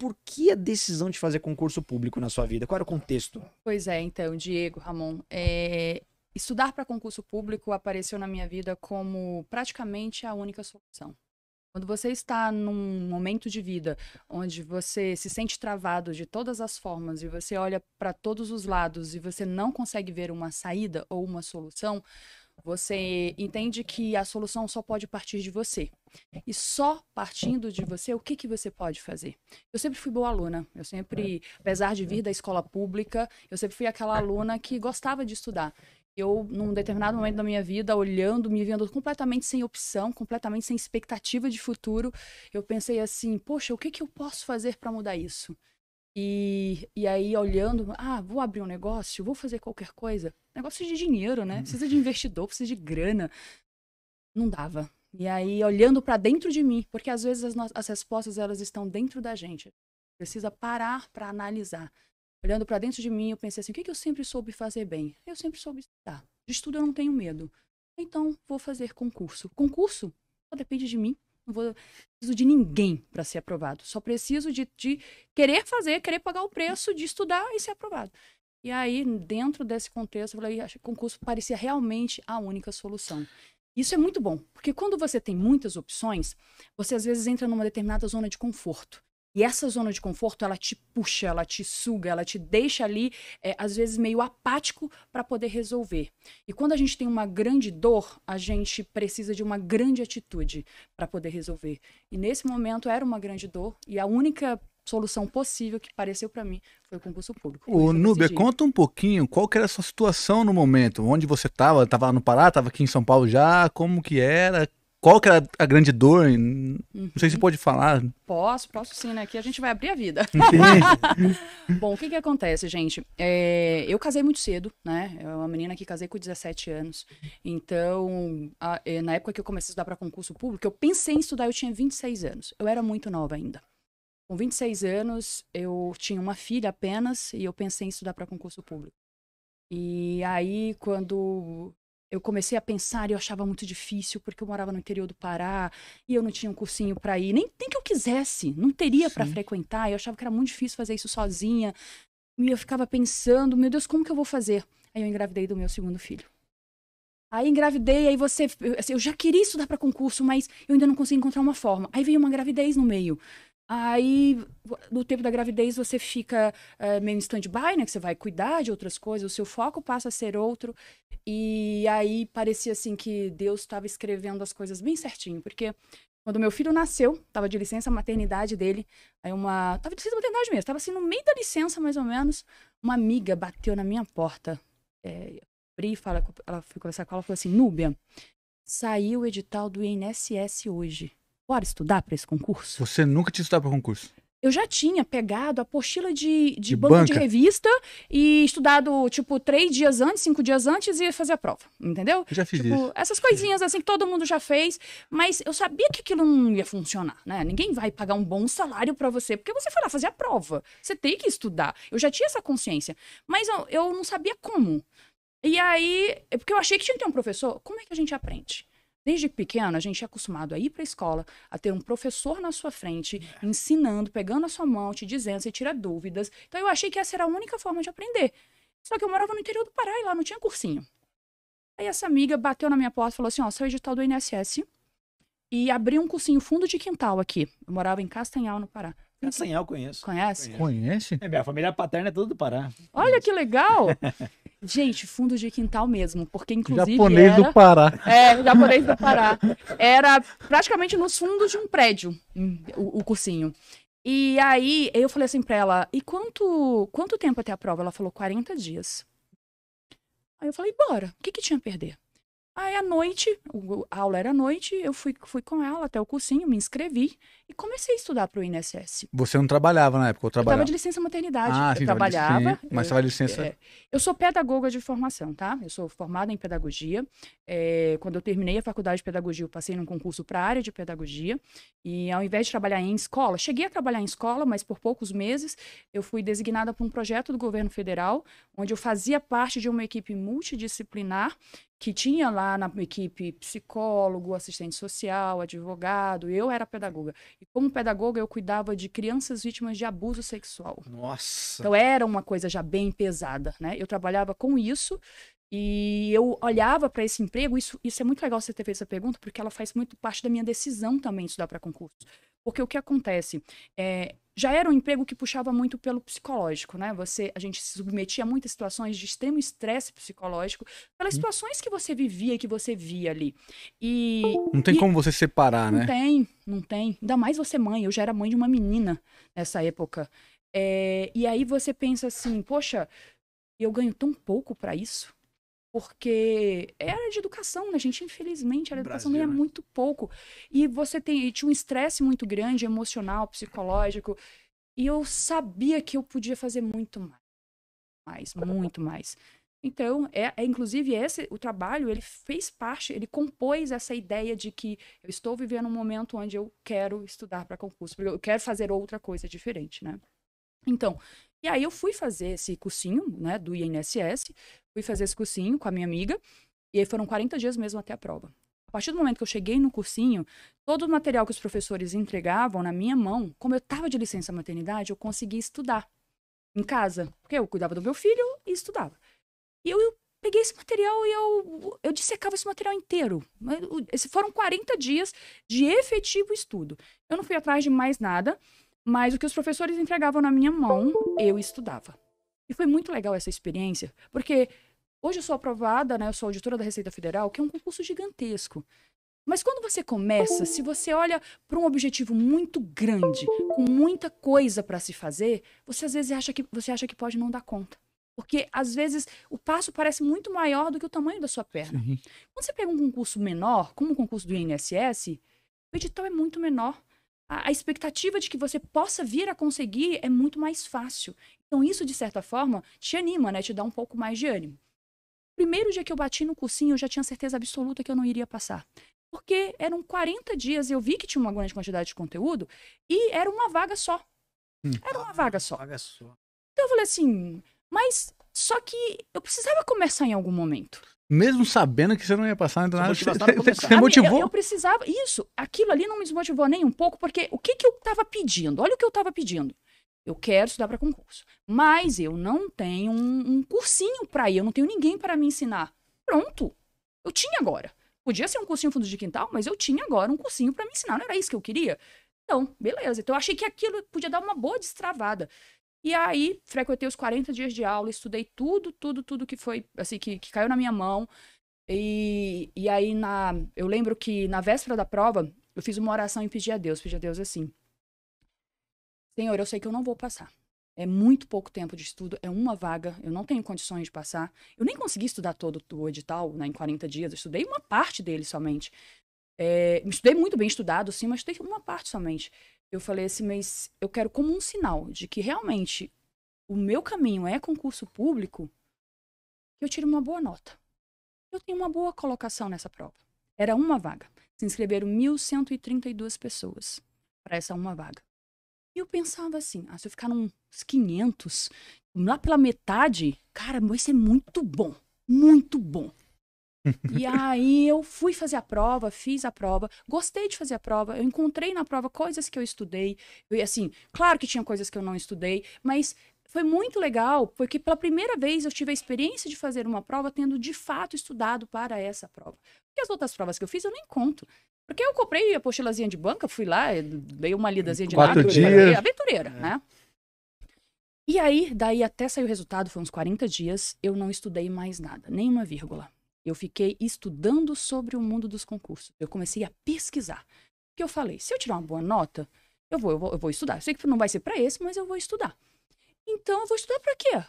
por que a decisão de fazer concurso público na sua vida? Qual era o contexto? Pois é, então, Diego, Ramon, estudar para concurso público apareceu na minha vida como praticamente a única solução. Quando você está num momento de vida onde você se sente travado de todas as formas e você olha para todos os lados e você não consegue ver uma saída ou uma solução, você entende que a solução só pode partir de você. E só partindo de você, o que que você pode fazer? Eu sempre fui boa aluna. Eu sempre, apesar de vir da escola pública, eu sempre fui aquela aluna que gostava de estudar. Eu, num determinado momento da minha vida, olhando, me vendo completamente sem opção, completamente sem expectativa de futuro, eu pensei assim, poxa, o que que eu posso fazer para mudar isso? E aí, olhando, vou abrir um negócio, vou fazer qualquer coisa. Negócio de dinheiro, né? Precisa de investidor, precisa de grana. Não dava. E aí, olhando para dentro de mim, porque às vezes as respostas elas estão dentro da gente. Precisa parar para analisar. Olhando para dentro de mim, eu pensei assim, o que que eu sempre soube fazer bem? Eu sempre soube estudar. De estudo eu não tenho medo. Então, vou fazer concurso. Concurso só depende de mim. Não preciso de ninguém para ser aprovado. Só preciso de querer fazer, querer pagar o preço de estudar e ser aprovado. E aí, dentro desse contexto, eu falei, acho que o concurso parecia realmente a única solução. Isso é muito bom, porque quando você tem muitas opções, você às vezes entra numa determinada zona de conforto. E essa zona de conforto, ela te puxa, ela te suga, ela te deixa ali, às vezes, meio apático para poder resolver. E quando a gente tem uma grande dor, a gente precisa de uma grande atitude para poder resolver. E nesse momento era uma grande dor e a única solução possível que pareceu para mim foi o concurso público. Ô, Núbia, conta um pouquinho qual que era a sua situação no momento, onde você estava? Estava lá no Pará, estava aqui em São Paulo já, como que era? Qual que era a grande dor? Não sei se pode falar. Posso sim, né? Aqui a gente vai abrir a vida. Bom, o que que acontece, gente? Eu casei muito cedo, né? Eu uma menina que casei com 17 anos. Então, na época que eu comecei a estudar para concurso público, eu pensei em estudar, eu tinha 26 anos. Eu era muito nova ainda. Com 26 anos, eu tinha uma filha apenas e eu pensei em estudar para concurso público. E aí, quando eu comecei a pensar, eu achava muito difícil, porque eu morava no interior do Pará e eu não tinha um cursinho para ir, nem que eu quisesse, não teria para frequentar, eu achava que era muito difícil fazer isso sozinha. E eu ficava pensando, meu Deus, como que eu vou fazer? Aí eu engravidei do meu segundo filho. Aí engravidei, aí eu já queria estudar para concurso, mas eu ainda não consegui encontrar uma forma. Aí veio uma gravidez no meio. Aí, no tempo da gravidez, você fica meio em stand-by, né? Que você vai cuidar de outras coisas, o seu foco passa a ser outro. E aí, parecia assim que Deus estava escrevendo as coisas bem certinho. Porque quando meu filho nasceu, tava de licença maternidade dele, aí tava de licença maternidade mesmo, tava assim no meio da licença, mais ou menos, uma amiga bateu na minha porta. Abri, ela foi conversar com ela, falou assim, Núbia, saiu o edital do INSS hoje. Bora estudar para esse concurso? Você nunca tinha estudado para concurso? Eu já tinha pegado a apostila de banca de revista e estudado, 3 dias antes, 5 dias antes e ia fazer a prova, entendeu? Eu já fiz isso. Essas coisinhas assim que todo mundo já fez, mas eu sabia que aquilo não ia funcionar, né? Ninguém vai pagar um bom salário para você, porque você foi lá fazer a prova. Você tem que estudar. Eu já tinha essa consciência, mas eu não sabia como. E aí, porque eu achei que tinha que ter um professor. Como é que a gente aprende? Desde pequeno, a gente é acostumado a ir para a escola, a ter um professor na sua frente, ensinando, pegando a sua mão, te dizendo, você tira dúvidas. Então, eu achei que essa era a única forma de aprender. Só que eu morava no interior do Pará e lá não tinha cursinho. Aí essa amiga bateu na minha porta e falou assim, saiu o edital do INSS e abriu um cursinho fundo de quintal aqui. Eu morava em Castanhal, no Pará. Castanhal, conheço. Conhece? Conhece? Minha família paterna é toda do Pará. Olha que legal! Gente, fundo de quintal mesmo, porque inclusive japonês do Pará. Japonês do Pará. Era praticamente nos fundos de um prédio, o cursinho. E aí, eu falei assim pra ela, e quanto tempo até a prova? Ela falou, 40 dias. Aí eu falei, bora, o que tinha a perder? Aí, à noite, a aula era à noite, eu fui com ela até o cursinho, me inscrevi e comecei a estudar para o INSS. Você não trabalhava na época? Eu estava de licença maternidade. Sim, eu trabalhava. Mas estava de licença. Eu sou pedagoga de formação, tá? Eu sou formada em pedagogia. Quando eu terminei a faculdade de pedagogia, eu passei num concurso para a área de pedagogia. E ao invés de trabalhar em escola, cheguei a trabalhar em escola, mas por poucos meses, eu fui designada para um projeto do governo federal, onde eu fazia parte de uma equipe multidisciplinar que tinha lá na equipe psicólogo, assistente social, advogado, eu era pedagoga. E como pedagoga, eu cuidava de crianças vítimas de abuso sexual. Nossa. Então era uma coisa já bem pesada, né? Eu trabalhava com isso e eu olhava para esse emprego. Isso é muito legal você ter feito essa pergunta, porque ela faz muito parte da minha decisão também de estudar para concurso. Porque o que acontece? Já era um emprego que puxava muito pelo psicológico, né? A gente se submetia a muitas situações de extremo estresse psicológico, pelas situações que você vivia e que você via ali. Não tem como você separar, né? Não tem. Ainda mais você mãe. Eu já era mãe de uma menina nessa época. E aí você pensa assim, poxa, eu ganho tão pouco para isso. Porque era de educação, né, gente? Infelizmente, a educação ganha muito pouco. E tinha um estresse muito grande, emocional, psicológico. E eu sabia que eu podia fazer muito mais. Muito mais. Então, inclusive, o trabalho, ele fez parte, ele compôs essa ideia de que eu estou vivendo um momento onde eu quero estudar para concurso, porque eu quero fazer outra coisa diferente, né? Então, e aí eu fui fazer esse cursinho, né, do INSS, fui fazer esse cursinho com a minha amiga, e aí foram 40 dias mesmo até a prova. A partir do momento que eu cheguei no cursinho, todo o material que os professores entregavam na minha mão, como eu estava de licença maternidade, eu conseguia estudar em casa, porque eu cuidava do meu filho e estudava. E eu peguei esse material e eu dissecava esse material inteiro. Foram 40 dias de efetivo estudo. Eu não fui atrás de mais nada, mas o que os professores entregavam na minha mão, eu estudava. E foi muito legal essa experiência, porque hoje eu sou aprovada, né? Eu sou auditora da Receita Federal, que é um concurso gigantesco. Mas quando você começa, se você olha para um objetivo muito grande, com muita coisa para se fazer, você às vezes acha que pode não dar conta. Porque, às vezes, o passo parece muito maior do que o tamanho da sua perna. Sim. Quando você pega um concurso menor, como o concurso do INSS, o edital é muito menor. A expectativa de que você possa vir a conseguir é muito mais fácil. Então, isso, de certa forma, te anima, né? Te dá um pouco mais de ânimo. Primeiro dia que eu bati no cursinho, eu já tinha certeza absoluta que eu não iria passar. Porque eram 40 dias, eu vi que tinha uma grande quantidade de conteúdo, e era uma vaga só. Era uma vaga só. Então, eu falei assim, mas só que eu precisava começar em algum momento. Mesmo sabendo que você não ia passar, Você motivou? Eu precisava, aquilo ali não me desmotivou nem um pouco, porque o que eu estava pedindo? Olha o que eu estava pedindo. Eu quero estudar para concurso, mas eu não tenho um cursinho para ir, eu não tenho ninguém para me ensinar. Pronto, eu tinha agora. Podia ser um cursinho fundo de quintal, mas eu tinha agora um cursinho para me ensinar, não era isso que eu queria? Então, beleza. Então, eu achei que aquilo podia dar uma boa destravada. E aí, frequentei os 40 dias de aula, estudei tudo que foi, assim, que caiu na minha mão. E aí, eu lembro que na véspera da prova, eu fiz uma oração e pedi a Deus assim, Senhor, eu sei que eu não vou passar. É muito pouco tempo de estudo, é uma vaga, eu não tenho condições de passar. Eu nem consegui estudar todo o edital, né, em 40 dias, eu estudei uma parte dele somente. Estudei muito bem estudado, sim, mas estudei uma parte somente. Eu falei assim, mas eu quero como um sinal de que realmente o meu caminho é concurso público, que eu tire uma boa nota. Eu tenho uma boa colocação nessa prova. Era uma vaga. Se inscreveram 1.132 pessoas para essa uma vaga. E eu pensava assim, se eu ficar uns 500, lá pela metade, cara, vai ser muito bom. Muito bom. E aí eu fui fazer a prova, fiz a prova, gostei de fazer a prova, eu encontrei na prova coisas que eu estudei, claro que tinha coisas que eu não estudei, mas foi muito legal, porque pela primeira vez eu tive a experiência de fazer uma prova tendo de fato estudado para essa prova. Porque as outras provas que eu fiz eu nem conto. Porque eu comprei a apostilazinha de banca, fui lá, dei uma lidazinha de 4 dias. Aventureira, né? E aí, daí até sair o resultado, foi uns 40 dias, eu não estudei mais nada, nem uma vírgula. Eu fiquei estudando sobre o mundo dos concursos. Eu comecei a pesquisar. Porque eu falei, se eu tirar uma boa nota, eu vou estudar. Eu sei que não vai ser para esse, mas eu vou estudar. Então, eu vou estudar para quê?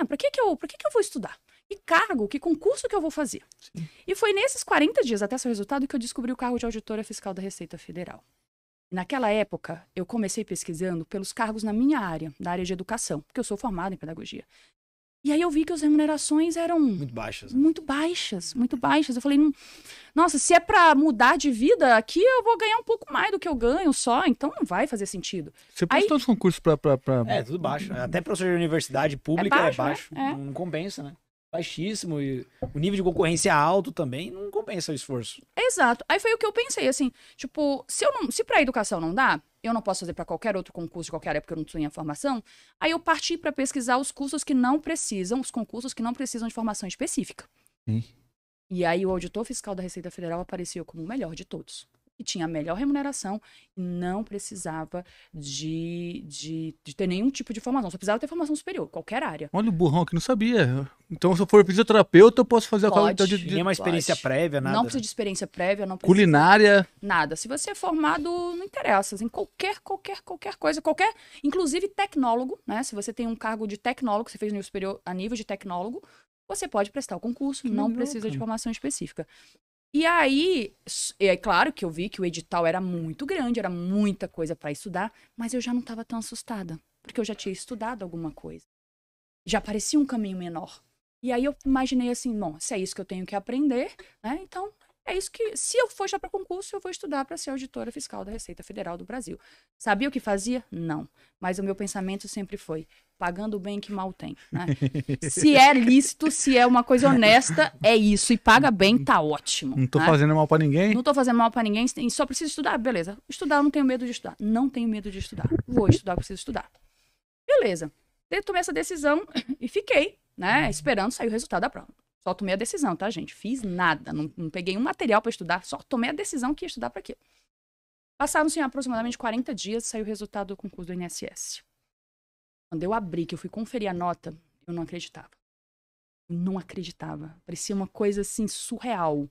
Para que eu vou estudar? Que cargo, que concurso que eu vou fazer? Sim. E foi nesses 40 dias até seu resultado que eu descobri o cargo de auditora fiscal da Receita Federal. Naquela época, eu comecei pesquisando pelos cargos na minha área, da área de educação, porque eu sou formada em pedagogia. E aí eu vi que as remunerações eram muito baixas. Né? Muito baixas, muito baixas. Eu falei, nossa, se é para mudar de vida, aqui eu vou ganhar um pouco mais do que eu ganho só, então não vai fazer sentido. Você prestou os concursos pra... tudo baixo. Até professor de universidade pública é baixo. Não compensa, né? baixíssimo e o nível de concorrência alto também, não compensa o esforço. Exato. Aí foi o que eu pensei, assim, tipo, se pra educação não dá, eu não posso fazer pra qualquer outro concurso de qualquer área porque eu não tenho a formação, aí eu parti pra pesquisar os cursos que não precisam, os concursos que não precisam de formação específica. Sim. E aí o auditor fiscal da Receita Federal apareceu como o melhor de todos. E tinha a melhor remuneração e não precisava de ter nenhum tipo de formação. Só precisava ter formação superior, qualquer área. Olha o burrão que não sabia. Então, se eu for fisioterapeuta, eu posso fazer a Pode. qualidade de Nem uma experiência prévia, nada. Não precisa de experiência prévia, não precisa culinária. nada. Se você é formado, não interessa. Em qualquer coisa, inclusive tecnólogo, né? Se você tem um cargo de tecnólogo, você fez nível superior a nível de tecnólogo, você pode prestar o concurso, não legal, precisa de cara. formação específica. E aí, é claro que eu vi que o edital era muito grande, era muita coisa para estudar, mas eu já não estava tão assustada, porque eu já tinha estudado alguma coisa. Já parecia um caminho menor. E aí eu imaginei assim, bom, se é isso que eu tenho que aprender, né? Então, é isso que, se eu for já para concurso, eu vou estudar para ser auditora fiscal da Receita Federal do Brasil. Sabia o que fazia? Não. Mas o meu pensamento sempre foi, pagando bem que mal tem, né? Se é lícito, se é uma coisa honesta, é isso. E paga bem, tá ótimo. Não tô né? fazendo mal pra ninguém. Não tô fazendo mal pra ninguém, só preciso estudar, beleza. Estudar, eu não tenho medo de estudar. Não tenho medo de estudar. Vou estudar, preciso estudar. Beleza. Eu tomei essa decisão e fiquei, né, esperando sair o resultado da prova. Só tomei a decisão, tá, gente? Fiz nada, não peguei um material pra estudar, só tomei a decisão que ia estudar pra quê. Passaram-se aproximadamente 40 dias, saiu o resultado do concurso do INSS. Quando eu abri, que eu fui conferir a nota, eu não acreditava. Eu não acreditava. Parecia uma coisa, assim, surreal.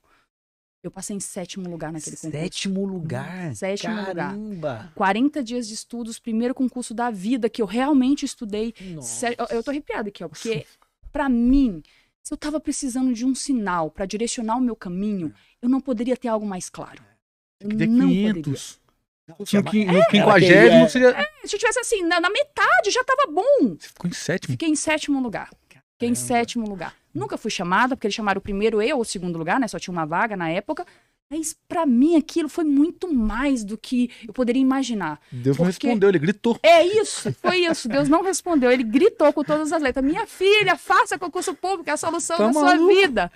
Eu passei em 7º lugar naquele concurso. 7º lugar? 7º lugar. Caramba! 40 dias de estudos, primeiro concurso da vida que eu realmente estudei. Nossa. Eu tô arrepiada aqui, ó, porque pra mim, se eu tava precisando de um sinal pra direcionar o meu caminho, eu não poderia ter algo mais claro. Eu Que der não 500. Não, No chama- 50º seria... poderia. Se eu tivesse assim, na metade já tava bom. Você ficou em 7º. Fiquei em 7º lugar. Fiquei em 7º lugar. Nunca fui chamada, porque eles chamaram o primeiro e ou o segundo lugar, né? Só tinha uma vaga na época. Mas pra mim aquilo foi muito mais do que eu poderia imaginar. Deus não Porque- respondeu, ele gritou. É isso, foi isso. Deus não respondeu. Ele gritou com todas as letras: minha filha, faça concurso público, é a solução Tá da maluco? sua vida.